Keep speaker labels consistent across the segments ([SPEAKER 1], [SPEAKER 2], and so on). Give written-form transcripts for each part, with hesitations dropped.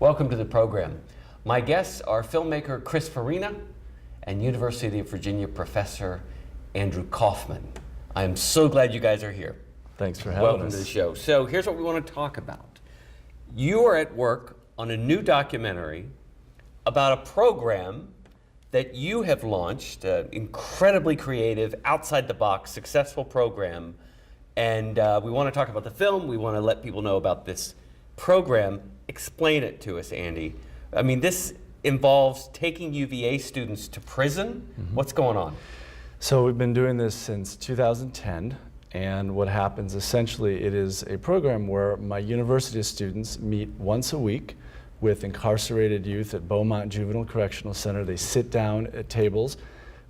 [SPEAKER 1] Welcome to the program. My guests are filmmaker Chris Farina and University of Virginia professor Andrew Kaufman. I am so glad you guys are here.
[SPEAKER 2] Thanks for having
[SPEAKER 1] Welcome
[SPEAKER 2] us.
[SPEAKER 1] to the show. So here's what we want to talk about. You are at work on a new documentary about a program that you have launched, an incredibly creative, outside-the-box, successful program. And we want to talk about the film. We want to let people know about this program. Explain it to us, Andy. I mean, this involves taking UVA students to prison. Mm-hmm. What's going on?
[SPEAKER 2] So we've been doing this since 2010, and what happens essentially, it is a program where my university students meet once a week with incarcerated youth at Beaumont Juvenile Correctional Center. They sit down at tables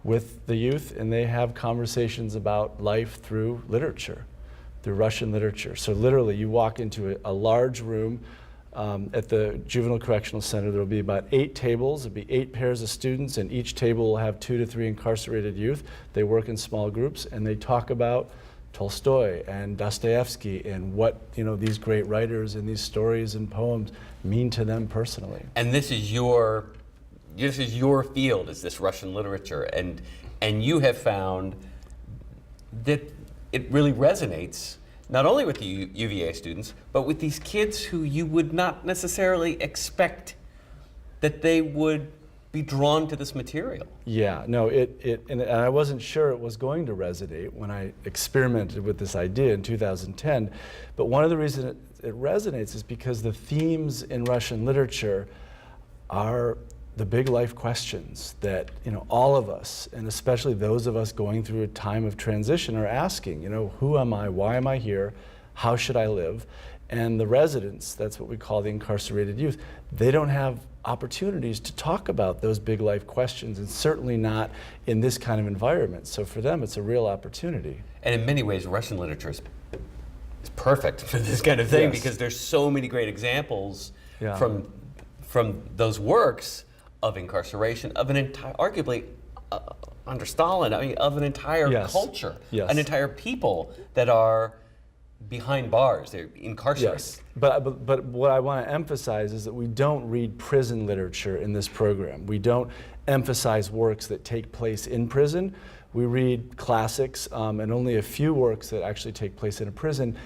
[SPEAKER 2] with the youth and they have conversations about life through literature, through Russian literature. So literally you walk into a large room at the Juvenile Correctional Center. There will be about 8 tables. There'll be 8 pairs of students, and each table will have 2 to 3 incarcerated youth. They work in small groups, and they talk about Tolstoy and Dostoevsky and what these great writers and these stories and poems mean to them personally.
[SPEAKER 1] And this is your field, is this Russian literature, and you have found that it really resonates not only with the UVA students, but with these kids who you would not necessarily expect that they would be drawn to this material.
[SPEAKER 2] Yeah, no, and I wasn't sure it was going to resonate when I experimented with this idea in 2010, but one of the reasons it resonates is because the themes in Russian literature are the big life questions that all of us, and especially those of us going through a time of transition, are asking. Who am I? Why am I here? How should I live? And the residents, that's what we call the incarcerated youth, they don't have opportunities to talk about those big life questions, and certainly not in this kind of environment. So for them, it's a real opportunity.
[SPEAKER 1] And in many ways, Russian literature is perfect for this kind of thing,
[SPEAKER 2] yes,
[SPEAKER 1] because there's so many great examples
[SPEAKER 2] yeah,
[SPEAKER 1] from those works of incarceration, of an entire, arguably under Stalin, of an entire
[SPEAKER 2] yes,
[SPEAKER 1] culture,
[SPEAKER 2] yes,
[SPEAKER 1] an entire people that are behind bars, they're incarcerated.
[SPEAKER 2] Yes, but what I want to emphasize is that we don't read prison literature in this program. We don't emphasize works that take place in prison. We read classics and only a few works that actually take place in a prison.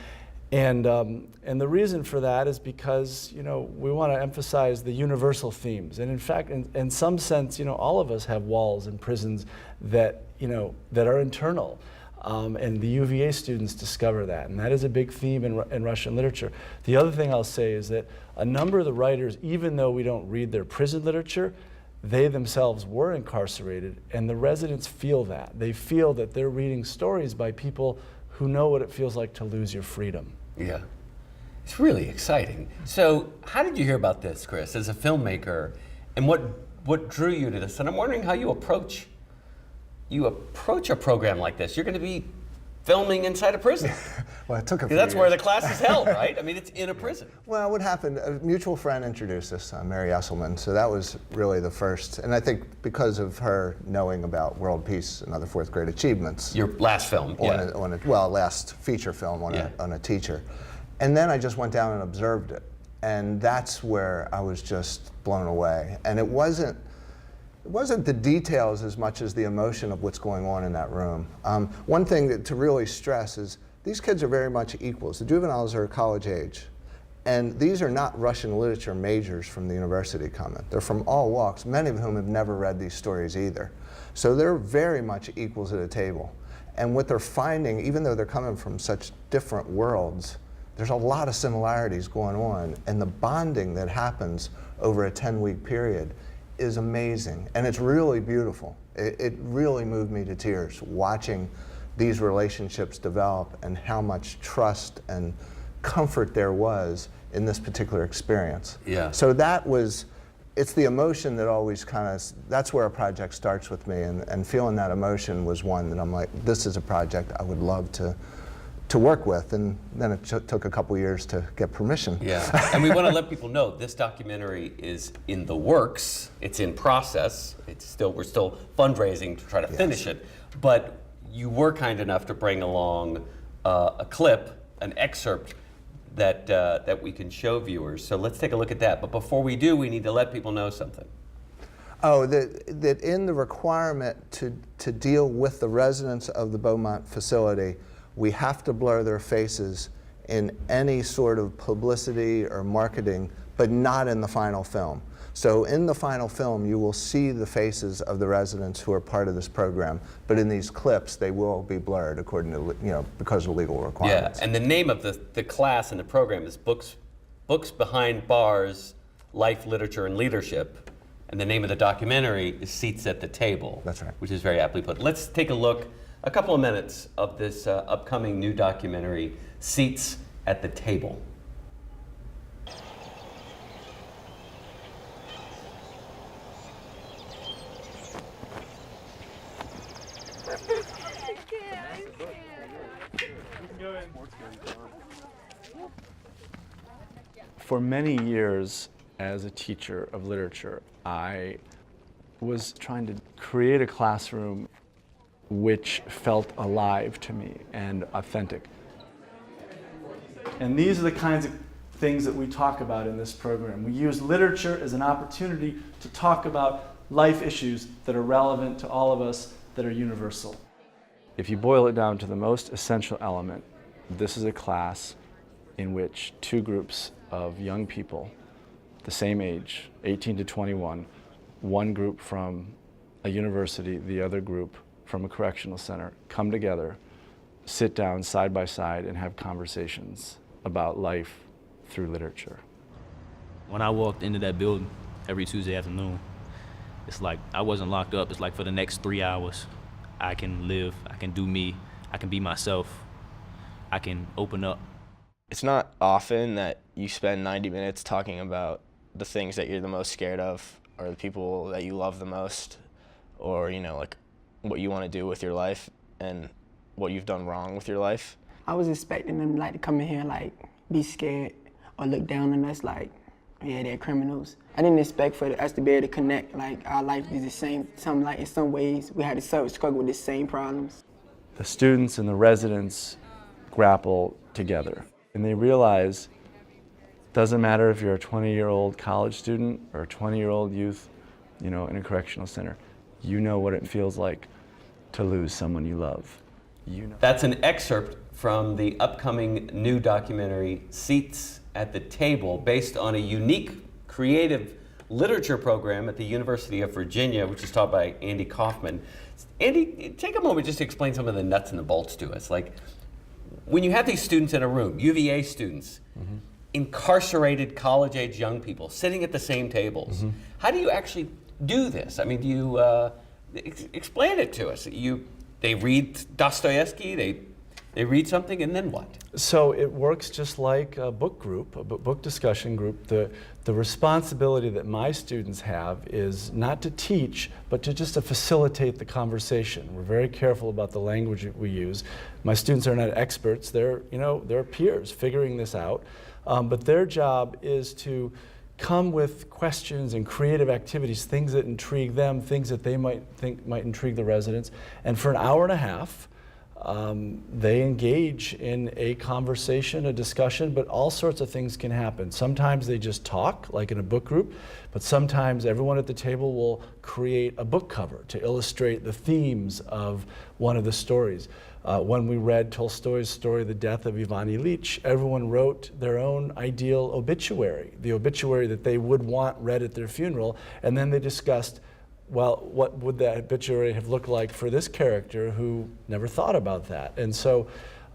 [SPEAKER 2] And the reason for that is because we want to emphasize the universal themes. And in fact, in some sense, all of us have walls in prisons that that are internal. And the UVA students discover that, and that is a big theme in Russian literature. The other thing I'll say is that a number of the writers, even though we don't read their prison literature, they themselves were incarcerated, and the residents feel that. They feel that they're reading stories by people who know what it feels like to lose your freedom.
[SPEAKER 1] Yeah, it's really exciting. So how did you hear about this, Chris, as a filmmaker, and what drew you to this? And I'm wondering how you approach a program like this. You're going to be filming inside a prison.
[SPEAKER 3] Well, it took a few
[SPEAKER 1] That's
[SPEAKER 3] years.
[SPEAKER 1] where the class is held, right? I mean, it's in a prison.
[SPEAKER 3] Well, what happened, a mutual friend introduced us, Mary Esselman, so that was really the first. And I think because of her knowing about world peace and other fourth grade achievements.
[SPEAKER 1] Your last film, yeah.
[SPEAKER 3] Last feature film on a teacher. And then I just went down and observed it. And that's where I was just blown away. And it wasn't the details as much as the emotion of what's going on in that room. One thing to really stress is these kids are very much equals. The juveniles are college age. And these are not Russian literature majors from the university coming. They're from all walks, many of whom have never read these stories either. So they're very much equals at a table. And what they're finding, even though they're coming from such different worlds, there's a lot of similarities going on. And the bonding that happens over a 10-week period is amazing, and it's really beautiful. It really moved me to tears watching these relationships develop and how much trust and comfort there was in this particular experience.
[SPEAKER 1] Yeah.
[SPEAKER 3] So it's the emotion that always that's where a project starts with me, and feeling that emotion was one that I'm like, this is a project I would love to to work with, and then it took a couple years to get permission.
[SPEAKER 1] Yeah, and we want to let people know this documentary is in the works. It's in process. We're still fundraising to try to finish it. But you were kind enough to bring along a clip, an excerpt that we can show viewers. So let's take a look at that. But before we do, we need to let people know something.
[SPEAKER 3] Oh, that in the requirement to deal with the residents of the Beaumont facility, we have to blur their faces in any sort of publicity or marketing, but not in the final film. So in the final film, you will see the faces of the residents who are part of this program, but in these clips, they will be blurred according to, because of legal requirements.
[SPEAKER 1] Yeah, and the name of the class and the program is Books Behind Bars, Life, Literature, and Leadership. And the name of the documentary is Seats at the Table.
[SPEAKER 3] That's right.
[SPEAKER 1] Which is very aptly put. Let's take a look, a couple of minutes of this upcoming new documentary, Seats at the Table.
[SPEAKER 2] For many years as a teacher of literature, I was trying to create a classroom which felt alive to me and authentic. And these are the kinds of things that we talk about in this program. We use literature as an opportunity to talk about life issues that are relevant to all of us, that are universal. If you boil it down to the most essential element, this is a class in which two groups of young people, the same age, 18 to 21, one group from a university, the other group from a correctional center, come together, sit down side by side and have conversations about life through literature.
[SPEAKER 4] When I walked into that building every Tuesday afternoon, it's like I wasn't locked up. It's like for the next 3 hours, I can live, I can do me, I can be myself, I can open up.
[SPEAKER 5] It's not often that you spend 90 minutes talking about the things that you're the most scared of, or the people that you love the most, or like what you want to do with your life and what you've done wrong with your life.
[SPEAKER 6] I was expecting them to come in here be scared or look down on us yeah, they're criminals. I didn't expect for us to be able to connect, our life is the same. In some ways, we had to struggle with the same problems.
[SPEAKER 2] The students and the residents grapple together, and they realize it doesn't matter if you're a 20-year-old college student or a 20-year-old youth, in a correctional center. You know what it feels like to lose someone you love.
[SPEAKER 1] That's an excerpt from the upcoming new documentary, Seats at the Table, based on a unique creative literature program at the University of Virginia, which is taught by Andy Kaufman. Andy, take a moment just to explain some of the nuts and the bolts to us. When you have these students in a room, UVA students, incarcerated college-age young people sitting at the same tables, how do you actually do this? I mean, do you explain it to us? They read Dostoevsky, they read something, and then what?
[SPEAKER 2] So it works just like a book group, a book discussion group. The responsibility that my students have is not to teach, but to facilitate the conversation. We're very careful about the language that we use. My students are not experts. They're peers figuring this out. But their job is to come with questions and creative activities, things that intrigue them, things that they might think might intrigue the residents. And for an hour and a half, they engage in a conversation, a discussion, but all sorts of things can happen. Sometimes they just talk, like in a book group, but sometimes everyone at the table will create a book cover to illustrate the themes of one of the stories. When we read Tolstoy's story, The Death of Ivan Ilyich, everyone wrote their own ideal obituary, the obituary that they would want read at their funeral, and then they discussed, well, what would that obituary have looked like for this character who never thought about that? And so,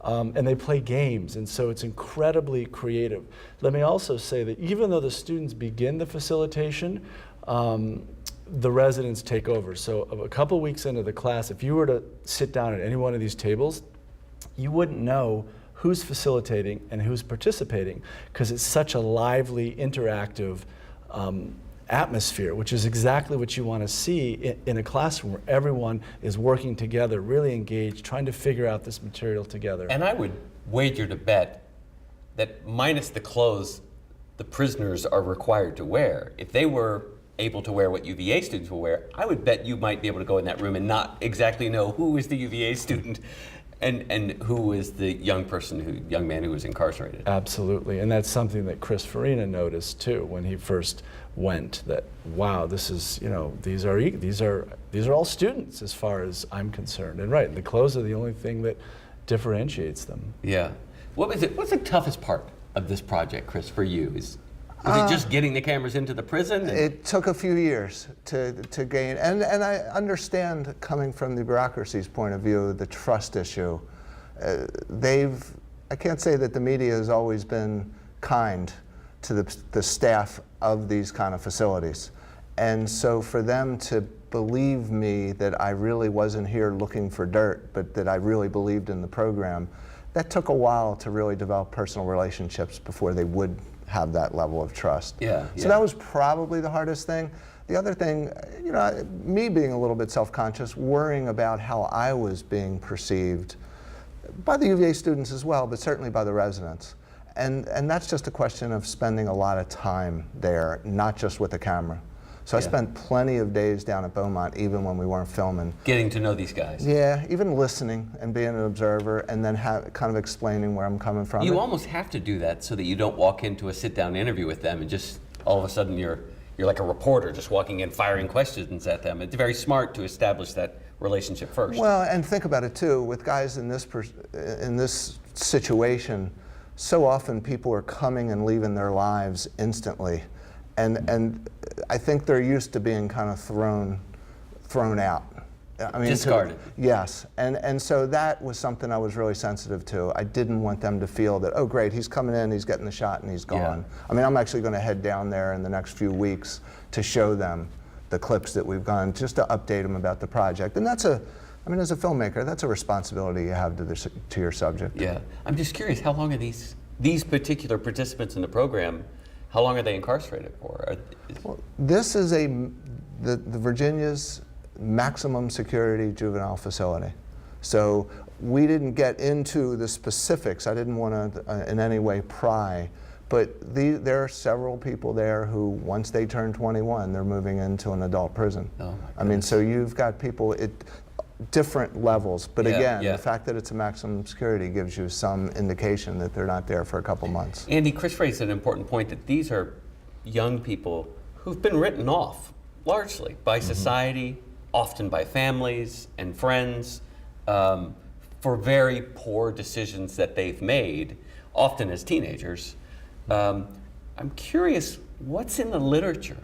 [SPEAKER 2] and they play games, and so it's incredibly creative. Let me also say that even though the students begin the facilitation, the residents take over. So a couple weeks into the class, if you were to sit down at any one of these tables, you wouldn't know who's facilitating and who's participating, because it's such a lively, interactive atmosphere, which is exactly what you want to see in a classroom where everyone is working together, really engaged, trying to figure out this material together.
[SPEAKER 1] And I would wager to bet that minus the clothes the prisoners are required to wear, if they were able to wear what UVA students will wear, I would bet you might be able to go in that room and not exactly know who is the UVA student and who is the young man who was incarcerated.
[SPEAKER 2] Absolutely, and that's something that Chris Farina noticed too when he first went. That wow, this is, you know, these are all students as far as I'm concerned. And right, the clothes are the only thing that differentiates them.
[SPEAKER 1] Yeah. What's the toughest part of this project, Chris, for you? Is it just getting the cameras into the prison?
[SPEAKER 3] It took a few years to gain, and I understand, coming from the bureaucracy's point of view, the trust issue. I can't say that the media has always been kind to the staff of these kind of facilities. And so for them to believe me that I really wasn't here looking for dirt, but that I really believed in the program, that took a while to really develop personal relationships before they would have that level of trust.
[SPEAKER 1] Yeah,
[SPEAKER 3] So that was probably the hardest thing. The other thing, you know, me being a little bit self-conscious, worrying about how I was being perceived by the UVA students as well, but certainly by the residents. And that's just a question of spending a lot of time there, not just with the camera. So I spent plenty of days down at Beaumont, even when we weren't filming.
[SPEAKER 1] Getting to know these guys.
[SPEAKER 3] Yeah, even listening and being an observer, and then kind of explaining where I'm coming from.
[SPEAKER 1] You almost have to do that so that you don't walk into a sit-down interview with them and just all of a sudden you're like a reporter just walking in firing questions at them. It's very smart to establish that relationship first.
[SPEAKER 3] Well, and think about it too, with guys in this situation, so often people are coming and leaving their lives instantly. And I think they're used to being kind of thrown out. I mean,
[SPEAKER 1] discarded.
[SPEAKER 3] Yes, and so that was something I was really sensitive to. I didn't want them to feel that, oh great, he's coming in, he's getting the shot, and he's gone.
[SPEAKER 1] Yeah.
[SPEAKER 3] I mean, I'm actually going to head down there in the next few weeks to show them the clips that we've gone, just to update them about the project. And that's I mean, as a filmmaker, that's a responsibility you have to your subject.
[SPEAKER 1] Yeah, I'm just curious, how long are these particular participants in the program, how long are they incarcerated for?
[SPEAKER 3] Well, this is the Virginia's maximum security juvenile facility. So we didn't get into the specifics. I didn't want to in any way pry, but there are several people there who, once they turn 21, they're moving into an adult prison.
[SPEAKER 1] Oh,
[SPEAKER 3] I mean, so you've got people at different levels, but again,
[SPEAKER 1] yeah.
[SPEAKER 3] the fact that it's a maximum security gives you some indication that they're not there for a couple months.
[SPEAKER 1] Andy, Chris raised an important point that these are young people who've been written off largely by society, often by families and friends, for very poor decisions that they've made, often as teenagers. I'm curious, what's in the literature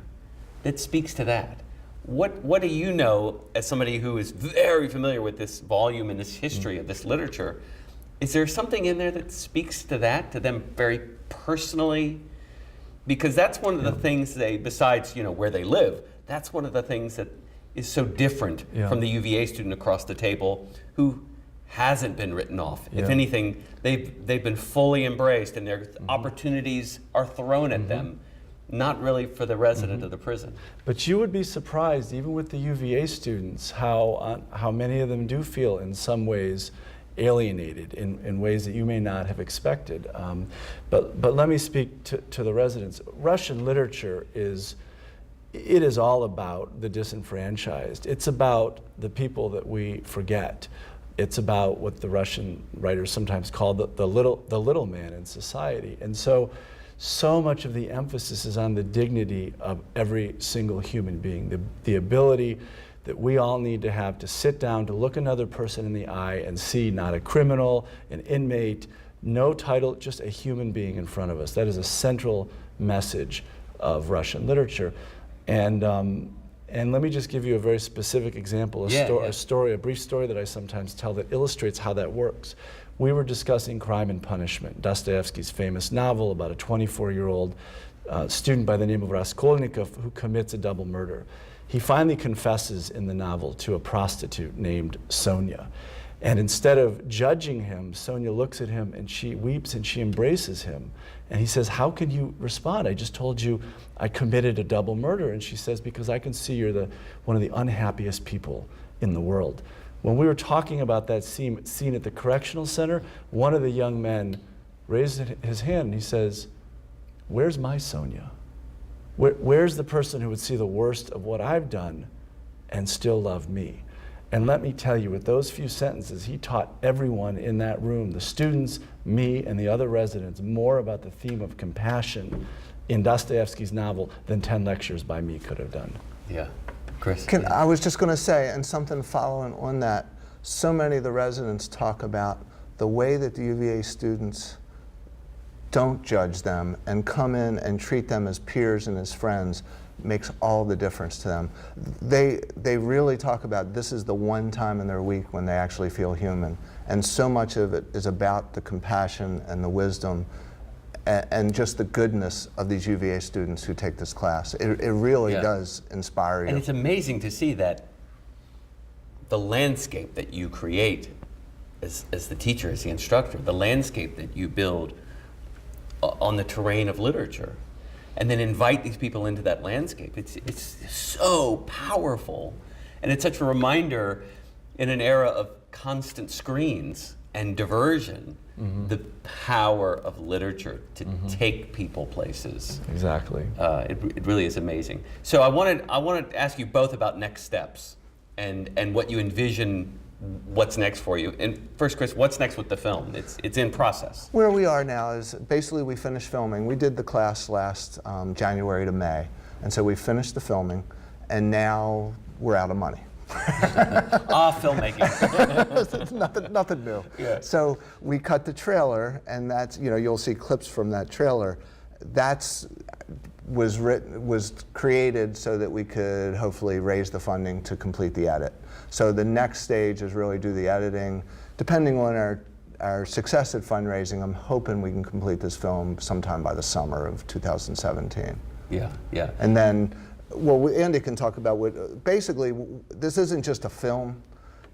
[SPEAKER 1] that speaks to that? What do you know, as somebody who is very familiar with this volume and this history of this literature? Is there something in there that speaks to that, to them very personally? Because that's one of the things besides, you know, where they live, that's one of the things that is so different from the UVA student across the table who hasn't been written off. If anything, they've been fully embraced, and their opportunities are thrown at them, not really for the resident of the prison.
[SPEAKER 2] But you would be surprised, even with the UVA students, how many of them do feel in some ways alienated in ways that you may not have expected. But let me speak to the residents. Russian literature is all about the disenfranchised. It's about the people that we forget. It's about what the Russian writers sometimes call the little man in society. And so much of the emphasis is on the dignity of every single human being, the ability that we all need to have to sit down, to look another person in the eye and see not a criminal, an inmate, no title, just a human being in front of us. That is a central message of Russian literature. And let me just give you a very specific example, a brief story that I sometimes tell that illustrates how that works. We were discussing Crime and Punishment, Dostoevsky's famous novel about a 24-year-old student by the name of Raskolnikov who commits a double murder. He finally confesses in the novel to a prostitute named Sonia. And instead of judging him, Sonia looks at him and she weeps and she embraces him. And he says, "How can you respond? I just told you I committed a double murder." And she says, "Because I can see you're one of the unhappiest people in the world." When we were talking about that scene at the correctional center, one of the young men raised his hand and he says, "Where's my Sonia? Where's the person who would see the worst of what I've done and still love me?" And let me tell you, with those few sentences, he taught everyone in that room, the students, me, and the other residents, more about the theme of compassion in Dostoevsky's novel than 10 lectures by me could have done.
[SPEAKER 1] Yeah. Chris?
[SPEAKER 3] I was just going to say, and something following on that, so many of the residents talk about the way that the UVA students don't judge them and come in and treat them as peers and as friends makes all the difference to them. They really talk about this is the one time in their week when they actually feel human. And so much of it is about the compassion and the wisdom and just the goodness of these UVA students who take this class. It really does inspire you.
[SPEAKER 1] And it's amazing to see that the landscape that you create as the teacher, as the instructor, the landscape that you build on the terrain of literature, and then invite these people into that landscape. It's so powerful. And it's such a reminder in an era of constant screens and diversion, the power of literature to take people places.
[SPEAKER 2] Exactly.
[SPEAKER 1] It really is amazing. So I wanted to ask you both about next steps and what you envision what's next for you. And first, Chris, what's next with the film? It's in process.
[SPEAKER 3] Where we are now is basically we finished filming. We did the class last January to May. And so we finished the filming, and now we're out of money.
[SPEAKER 1] Filmmaking.
[SPEAKER 3] It's nothing new.
[SPEAKER 1] Yeah.
[SPEAKER 3] So we cut the trailer, and that's, you'll see clips from that trailer. Was created so that we could hopefully raise the funding to complete the edit. So the next stage is really do the editing. Depending on our success at fundraising, I'm hoping we can complete this film sometime by the summer of 2017.
[SPEAKER 1] Yeah, yeah.
[SPEAKER 3] And then, well, Andy can talk about basically, this isn't just a film,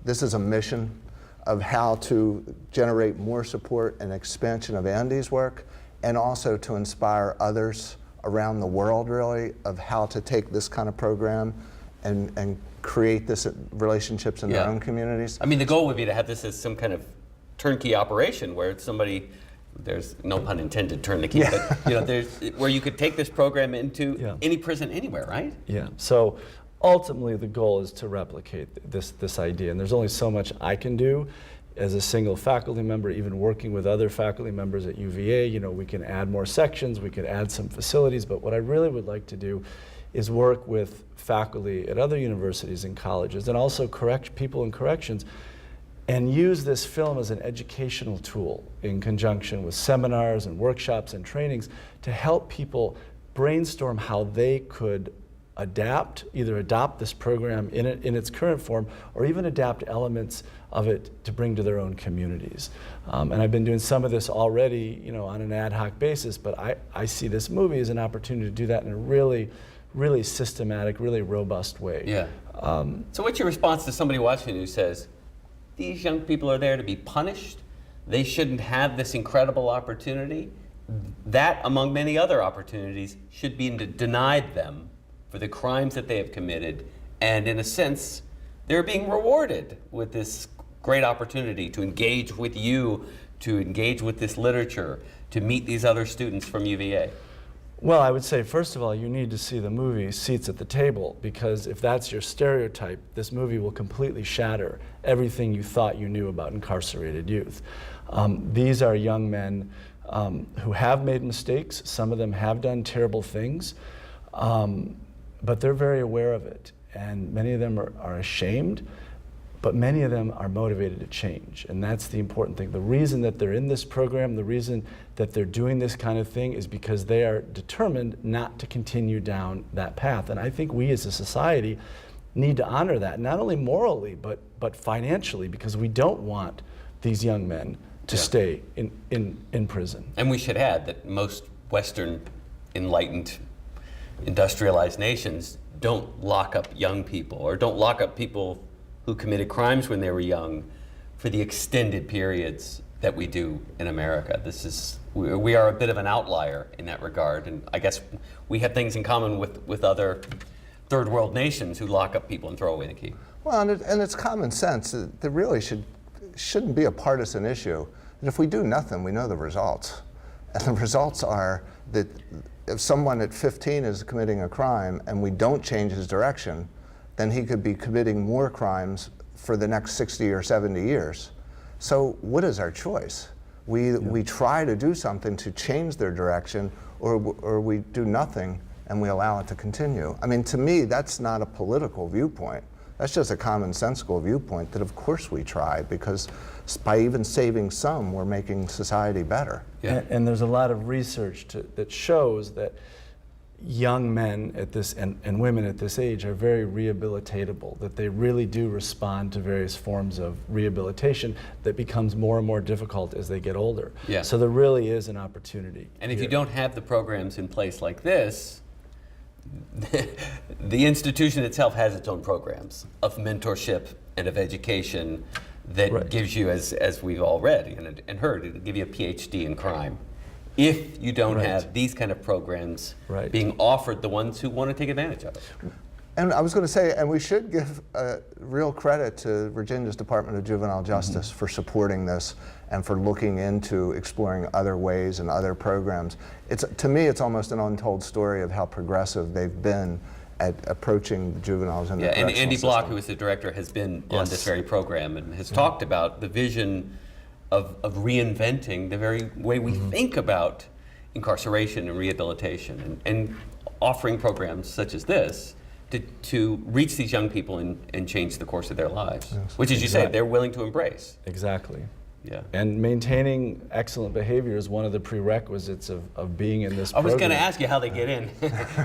[SPEAKER 3] this is a mission of how to generate more support and expansion of Andy's work, and also to inspire others around the world, really, of how to take this kind of program and create this relationships in their own communities.
[SPEAKER 1] I mean, the goal would be to have this as some kind of turnkey operation where it's somebody, there's no pun intended, turnkey, but there's where you could take this program into any prison anywhere, right?
[SPEAKER 2] Yeah. So ultimately, the goal is to replicate this idea, and there's only so much I can do as a single faculty member. Even working with other faculty members at UVA, we can add more sections, we could add some facilities, but what I really would like to do is work with faculty at other universities and colleges, and also people in corrections, and use this film as an educational tool in conjunction with seminars and workshops and trainings to help people brainstorm how they could either adopt this program in its current form, or even adapt elements of it to bring to their own communities. And I've been doing some of this already, on an ad hoc basis, but I see this movie as an opportunity to do that in a really, really systematic, really robust way.
[SPEAKER 1] Yeah. So what's your response to somebody watching who says, these young people are there to be punished, they shouldn't have this incredible opportunity? That, among many other opportunities, should be denied them for the crimes that they have committed, and in a sense, they're being rewarded with this great opportunity to engage with you, to engage with this literature, to meet these other students from UVA.
[SPEAKER 2] Well, I would say, first of all, you need to see the movie Seats at the Table, because if that's your stereotype, this movie will completely shatter everything you thought you knew about incarcerated youth. These are young men who have made mistakes. Some of them have done terrible things, but they're very aware of it. And many of them are ashamed, but many of them are motivated to change. And that's the important thing. The reason that they're in this program, the reason that they're doing this kind of thing, is because they are determined not to continue down that path. And I think we as a society need to honor that, not only morally, but financially, because we don't want these young men to stay in prison.
[SPEAKER 1] And we should add that most Western enlightened, industrialized nations don't lock up young people, or don't lock up people who committed crimes when they were young for the extended periods that we do in America. We are a bit of an outlier in that regard, and I guess we have things in common with other third world nations who lock up people and throw away the key.
[SPEAKER 3] Well, and it's common sense. There really shouldn't be a partisan issue. And if we do nothing, we know the results. And the results are that if someone at 15 is committing a crime and we don't change his direction, then he could be committing more crimes for the next 60 or 70 years. So what is our choice? We try to do something to change their direction, or we do nothing and we allow it to continue. I mean, to me, that's not a political viewpoint. That's just a commonsensical viewpoint that of course we try, because by even saving some, we're making society better.
[SPEAKER 2] Yeah. And there's a lot of research that shows that young men at this and women at this age are very rehabilitatable, that they really do respond to various forms of rehabilitation that becomes more and more difficult as they get older.
[SPEAKER 1] Yeah.
[SPEAKER 2] So there really is an opportunity.
[SPEAKER 1] And if you don't have the programs in place like this, the institution itself has its own programs of mentorship and of education that gives you, as we've all read and heard, it'll give you a PhD in crime. If you don't have these kind of programs being offered the ones who want to take advantage of it.
[SPEAKER 3] And I was going to say, and we should give real credit to Virginia's Department of Juvenile Justice for supporting this and for looking into exploring other ways and other programs. To me, it's almost an untold story of how progressive they've been at approaching the juveniles in the correctional
[SPEAKER 1] and Andy
[SPEAKER 3] system.
[SPEAKER 1] Block, who is the director, has been on this very program and has talked about the vision of reinventing the very way we think about incarceration and rehabilitation, and offering programs such as this to reach these young people and change the course of their lives, which, as you say, they're willing to embrace.
[SPEAKER 2] Exactly.
[SPEAKER 1] Yeah.
[SPEAKER 2] And maintaining excellent behavior is one of the prerequisites of being in this program.
[SPEAKER 1] I was going to ask you how they get in.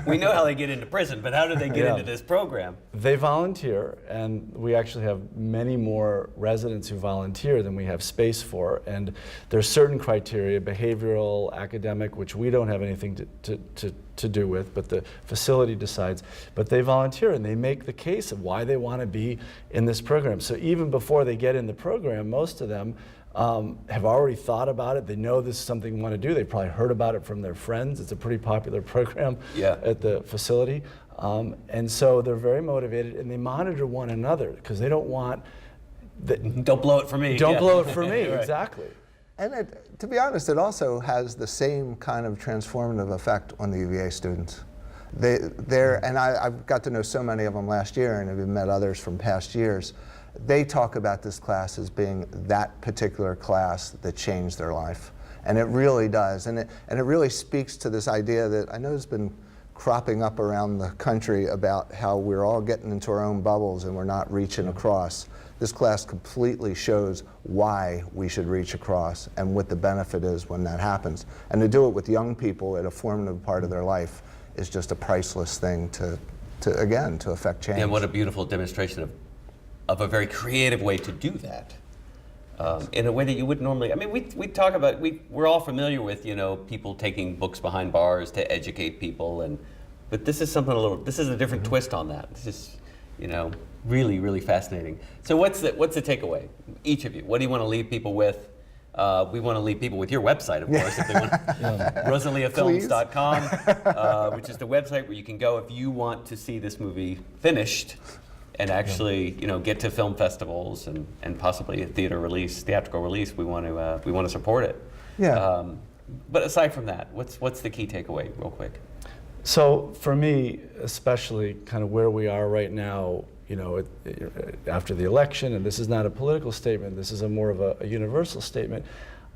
[SPEAKER 1] We know how they get into prison, but how do they get into this program?
[SPEAKER 2] They volunteer, and we actually have many more residents who volunteer than we have space for. And there's certain criteria, behavioral, academic, which we don't have anything to do with, but the facility decides. But they volunteer, and they make the case of why they want to be in this program. So even before they get in the program, most of them have already thought about it. They know this is something they want to do. They probably heard about it from their friends. It's a pretty popular program at the facility. And so they're very motivated, and they monitor one another because they don't want...
[SPEAKER 1] Don't blow it for me.
[SPEAKER 2] Don't blow it for me, exactly.
[SPEAKER 3] And to be honest, it also has the same kind of transformative effect on the UVA students. And I've got to know so many of them last year, and have met others from past years. They talk about this class as being that particular class that changed their life. And it really does. And it really speaks to this idea that I know has been cropping up around the country about how we're all getting into our own bubbles and we're not reaching across. This class completely shows why we should reach across and what the benefit is when that happens. And to do it with young people at a formative part of their life is just a priceless thing to affect change.
[SPEAKER 1] And what a beautiful demonstration of a very creative way to do that. In a way that you wouldn't normally. I mean, we talk about, we're all familiar with, people taking books behind bars to educate people, but this is something this is a different twist on that. This is, really, really fascinating. So what's the takeaway? Each of you, what do you want to leave people with? We want to leave people with your website, of course, if they want. RosaliaFilms.com, which is the website where you can go if you want to see this movie finished and actually, get to film festivals and possibly a theatrical release. We want to support it.
[SPEAKER 3] Yeah.
[SPEAKER 1] But aside from that, what's the key takeaway, real quick?
[SPEAKER 2] So for me, especially kind of where we are right now, after the election, and this is not a political statement, this is more of a universal statement,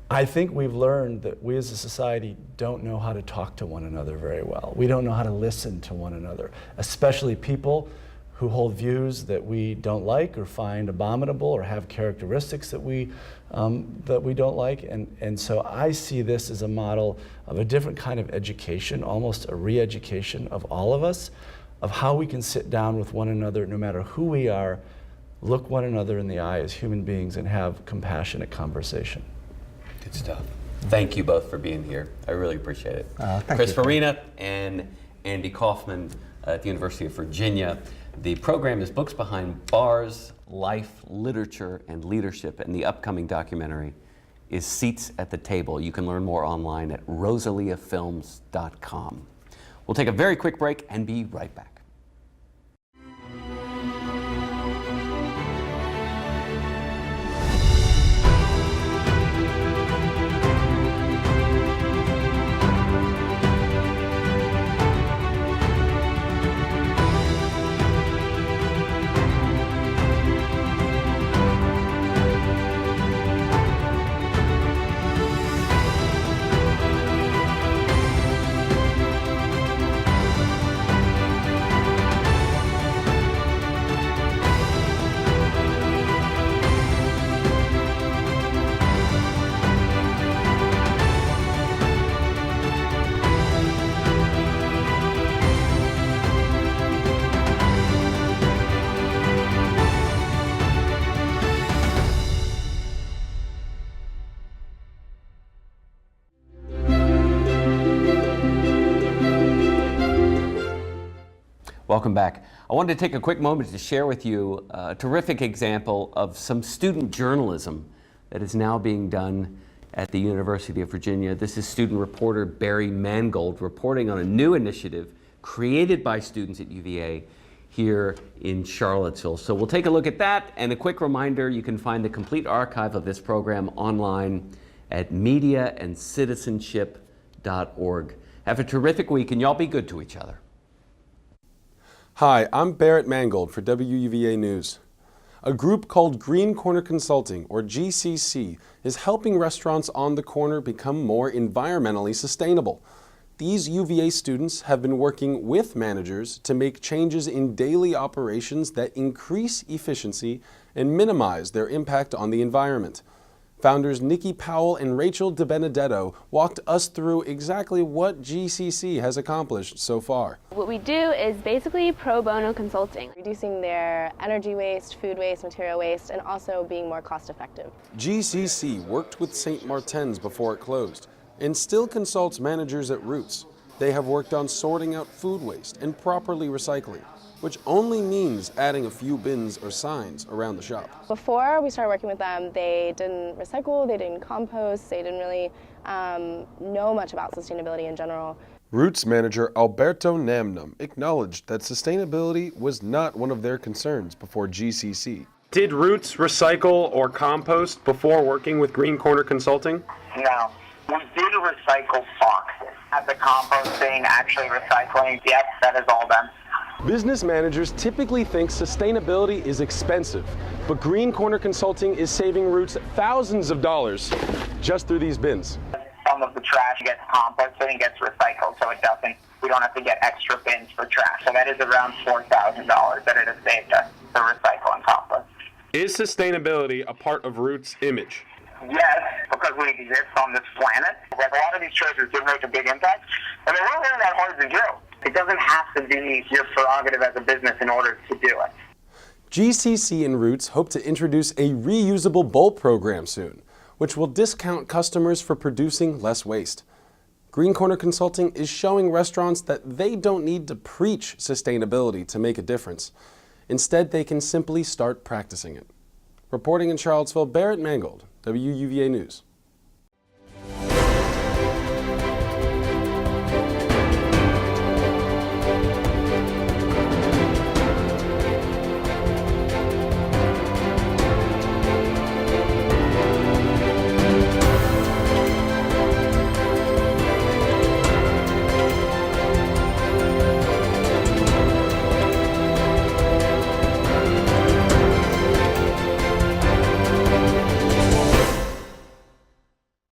[SPEAKER 2] I think we've learned that we as a society don't know how to talk to one another very well. We don't know how to listen to one another, especially people who hold views that we don't like or find abominable or have characteristics that we don't like. And so I see this as a model of a different kind of education, almost a re-education of all of us, of how we can sit down with one another, no matter who we are, look one another in the eye as human beings and have compassionate conversation.
[SPEAKER 1] Good stuff. Thank you both for being here. I really appreciate it.
[SPEAKER 3] Chris
[SPEAKER 1] Farina and Andy Kaufman at the University of Virginia. The program is Books Behind Bars, Life, Literature, and Leadership, and the upcoming documentary is Seats at the Table. You can learn more online at RosaliaFilms.com. We'll take a very quick break and be right back. Welcome back. I wanted to take a quick moment to share with you a terrific example of some student journalism that is now being done at the University of Virginia. This is student reporter Barry Mangold reporting on a new initiative created by students at UVA here in Charlottesville. So we'll take a look at that, and a quick reminder, you can find the complete archive of this program online at mediaandcitizenship.org. Have a terrific week, and y'all be good to each other.
[SPEAKER 7] Hi, I'm Barrett Mangold for WUVA News. A group called Green Corner Consulting, or GCC, is helping restaurants on the corner become more environmentally sustainable. These UVA students have been working with managers to make changes in daily operations that increase efficiency and minimize their impact on the environment. Founders Nikki Powell and Rachel DiBenedetto walked us through exactly what GCC has accomplished so far.
[SPEAKER 8] What we do is basically pro bono consulting, reducing their energy waste, food waste, material waste, and also being more cost effective.
[SPEAKER 7] GCC worked with St. Martin's before it closed and still consults managers at Roots. They have worked on sorting out food waste and properly recycling, which only means adding a few bins or signs around the shop.
[SPEAKER 8] Before we started working with them, they didn't recycle, they didn't compost, they didn't really know much about sustainability in general.
[SPEAKER 7] Roots manager Alberto Namnum acknowledged that sustainability was not one of their concerns before GCC. Did Roots recycle or compost before working with Green Corner Consulting?
[SPEAKER 9] No. We did recycle boxes. At the composting, actually recycling, yes, that is all done.
[SPEAKER 7] Business managers typically think sustainability is expensive, but Green Corner Consulting is saving Roots thousands of dollars just through these bins.
[SPEAKER 9] Some of the trash gets composted and gets recycled, so we don't have to get extra bins for trash. So that is around $4,000 that it has saved us to recycle and compost.
[SPEAKER 7] Is sustainability a part of Roots' image?
[SPEAKER 9] Yes, because we exist on this planet. Like, a lot of these choices do make a big impact, and they're really not that hard to do. It doesn't have to be your prerogative as a business in order to do it.
[SPEAKER 7] GCC and Roots hope to introduce a reusable bowl program soon, which will discount customers for producing less waste. Green Corner Consulting is showing restaurants that they don't need to preach sustainability to make a difference. Instead, they can simply start practicing it. Reporting in Charlottesville, Barrett Mangold, WUVA News.